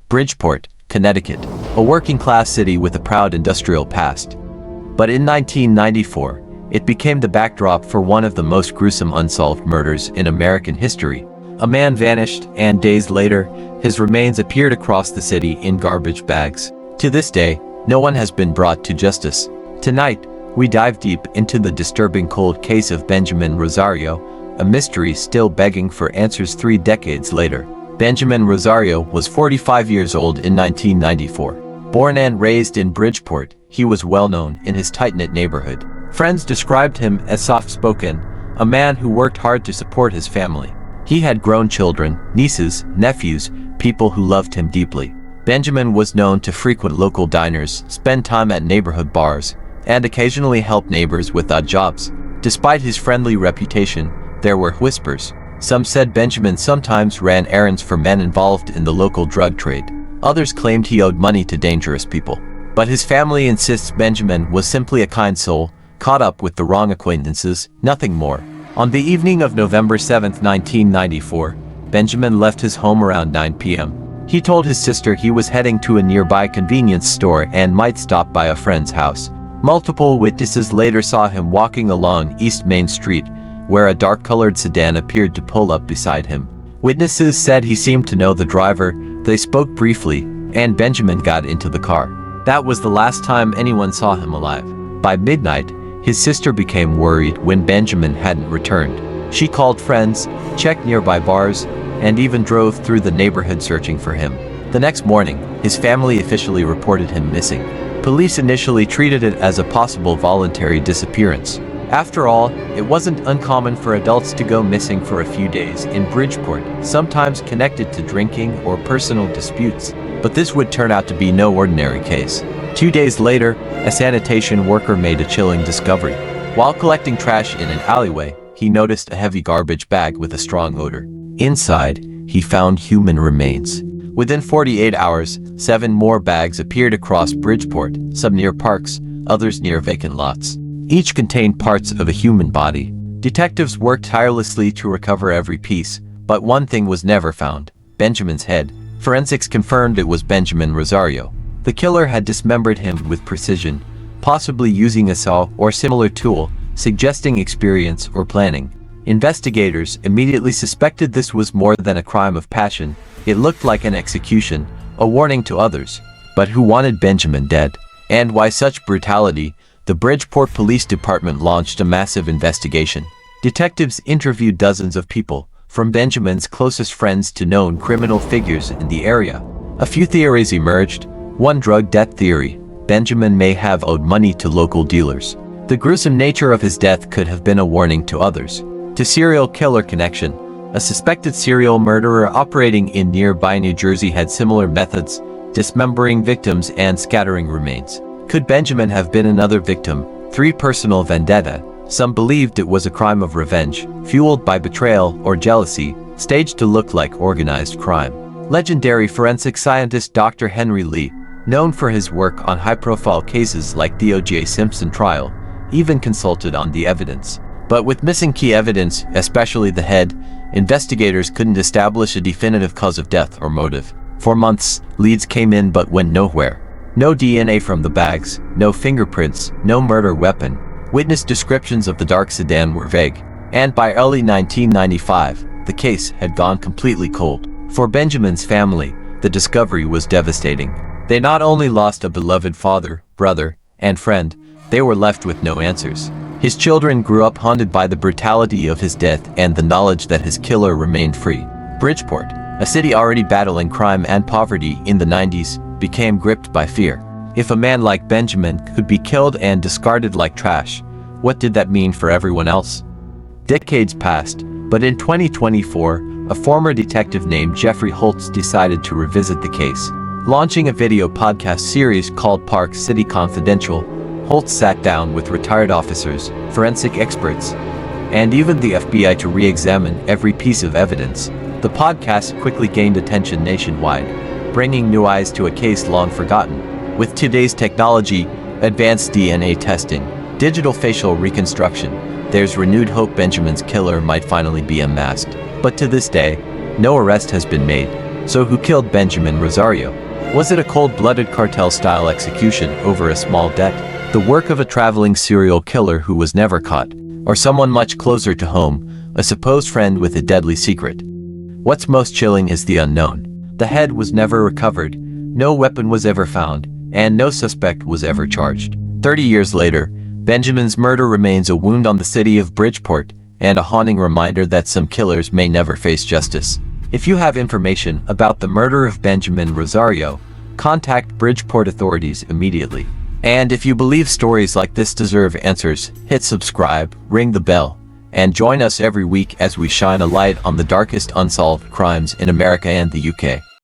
Bridgeport, Connecticut, a working-class city with a proud industrial past. But in 1994, it became the backdrop for one of the most gruesome unsolved murders in American history. A man vanished, and days later, his remains appeared across the city in garbage bags. To this day, no one has been brought to justice. Tonight, we dive deep into the disturbing cold case of Benjamin Rosario, a mystery still begging for answers 3 decades later. Benjamin Rosario was 45 years old in 1994. Born and raised in Bridgeport, he was well known in his tight-knit neighborhood. Friends described him as soft-spoken, a man who worked hard to support his family. He had grown children, nieces, nephews, people who loved him deeply. Benjamin was known to frequent local diners, spend time at neighborhood bars, and occasionally help neighbors with odd jobs. Despite his friendly reputation, there were whispers. Some said Benjamin sometimes ran errands for men involved in the local drug trade. Others claimed he owed money to dangerous people. But his family insists Benjamin was simply a kind soul, caught up with the wrong acquaintances, nothing more. On the evening of November 7, 1994, Benjamin left his home around 9 p.m. He told his sister he was heading to a nearby convenience store and might stop by a friend's house. Multiple witnesses later saw him walking along East Main Street, where a dark-colored sedan appeared to pull up beside him. Witnesses said he seemed to know the driver, they spoke briefly, and Benjamin got into the car. That was the last time anyone saw him alive. By midnight, his sister became worried when Benjamin hadn't returned. She called friends, checked nearby bars, and even drove through the neighborhood searching for him. The next morning, his family officially reported him missing. Police initially treated it as a possible voluntary disappearance. After all, it wasn't uncommon for adults to go missing for a few days in Bridgeport, sometimes connected to drinking or personal disputes. But this would turn out to be no ordinary case. 2 days later, a sanitation worker made a chilling discovery. While collecting trash in an alleyway, he noticed a heavy garbage bag with a strong odor. Inside, he found human remains. Within 48 hours, 7 more bags appeared across Bridgeport, some near parks, others near vacant lots. Each contained parts of a human body. Detectives worked tirelessly to recover every piece, but one thing was never found: Benjamin's head. Forensics confirmed it was Benjamin Rosario. The killer had dismembered him with precision, possibly using a saw or similar tool, suggesting experience or planning. Investigators immediately suspected this was more than a crime of passion. It looked like an execution, a warning to others. But who wanted Benjamin dead? And why such brutality? The Bridgeport Police Department launched a massive investigation. Detectives interviewed dozens of people, from Benjamin's closest friends to known criminal figures in the area. A few theories emerged. One, drug debt theory. Benjamin may have owed money to local dealers. The gruesome nature of his death could have been a warning to others. To serial killer connection. A suspected serial murderer operating in nearby New Jersey had similar methods, dismembering victims and scattering remains. Could Benjamin have been another victim? 3, personal vendetta. Some believed it was a crime of revenge, fueled by betrayal or jealousy, staged to look like organized crime. Legendary forensic scientist Dr. Henry Lee, known for his work on high-profile cases like the O.J. Simpson trial, even consulted on the evidence. But with missing key evidence, especially the head, investigators couldn't establish a definitive cause of death or motive. For months, leads came in but went nowhere. No DNA from the bags, no fingerprints, no murder weapon. Witness descriptions of the dark sedan were vague. And by early 1995, the case had gone completely cold. For Benjamin's family, the discovery was devastating. They not only lost a beloved father, brother, and friend, they were left with no answers. His children grew up haunted by the brutality of his death and the knowledge that his killer remained free. Bridgeport, a city already battling crime and poverty in the 90s, became gripped by fear. If a man like Benjamin could be killed and discarded like trash, what did that mean for everyone else? Decades passed, but in 2024, a former detective named Jeffrey Holtz decided to revisit the case. Launching a video podcast series called Park City Confidential, Holtz sat down with retired officers, forensic experts, and even the FBI to re-examine every piece of evidence. The podcast quickly gained attention nationwide, bringing new eyes to a case long forgotten. With today's technology, advanced DNA testing, digital facial reconstruction, there's renewed hope Benjamin's killer might finally be unmasked. But to this day, no arrest has been made. So who killed Benjamin Rosario? Was it a cold-blooded cartel-style execution over a small debt, the work of a traveling serial killer who was never caught, or someone much closer to home, a supposed friend with a deadly secret? What's most chilling is the unknown. The head was never recovered, no weapon was ever found, and no suspect was ever charged. 30 years later, Benjamin's murder remains a wound on the city of Bridgeport and a haunting reminder that some killers may never face justice. If you have information about the murder of Benjamin Rosario, contact Bridgeport authorities immediately. And if you believe stories like this deserve answers, hit subscribe, ring the bell, and join us every week as we shine a light on the darkest unsolved crimes in America and the UK.